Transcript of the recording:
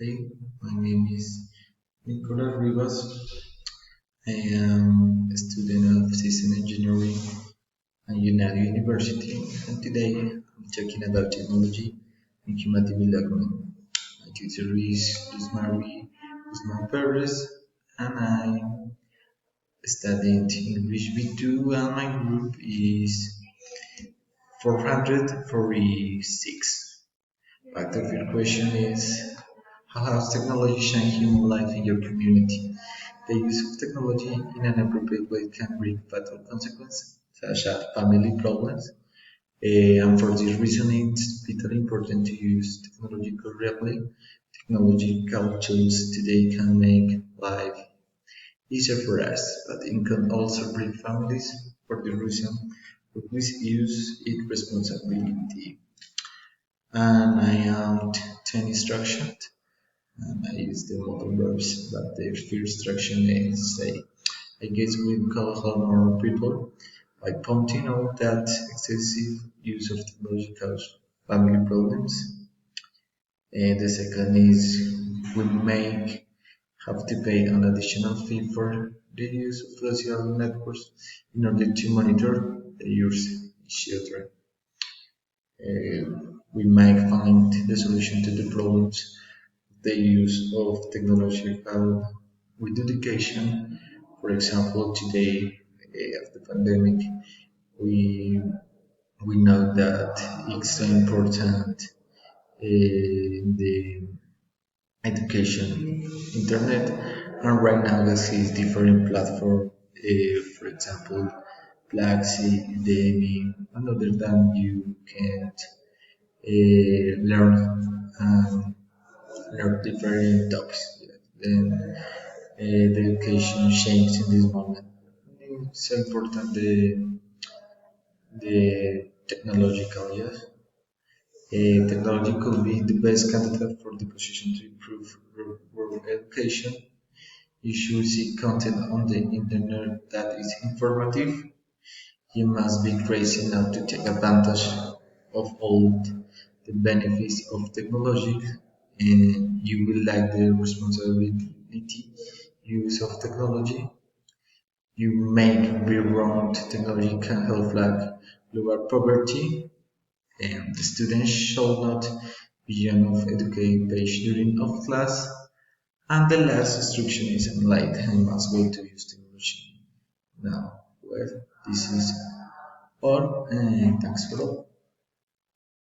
Hi, my name is Nicolas Rivas. I am a student of system engineering at United University, and today I'm talking about technology and human development. My tutor is Luz Marie Guzman Perez, and I studied English B2, and my group is 446. Part of your question is how has technology changed human life in your community? The use of technology in an appropriate way can bring fatal consequences, such as family problems. And for this reason, it's vitally important to use technology correctly. Technological tools today can make life easier for us, but it can also bring families. For this reason, we misuse it responsibility. And I am 10 instructions. And I use the model verbs, but the first instruction is say, I guess we call harm more people by pointing out that excessive use of technology causes family problems. And the second is we may have to pay an additional fee for the use of social networks in order to monitor the use of children. We might find the solution to the problems the use of technological with education. For example, today of the pandemic, we we know that it's so important the education internet, and right now this is different platform. For example, Plaxi, Udemy, and other than you can learn learn different topics. Then the education changed in this moment. It's so important the technological, yes. Technology could be the best candidate for the position to improve rural education. You should see content on the internet that is informative. You must be crazy enough to take advantage of all the benefits of technology, and you will like the responsibility use of technology. You may be wrong. Technology can help like lower poverty, and the students should not be of educated page during off class. And the last instruction is unlike and must go to use technology. Now, well, this is all, and thanks for all.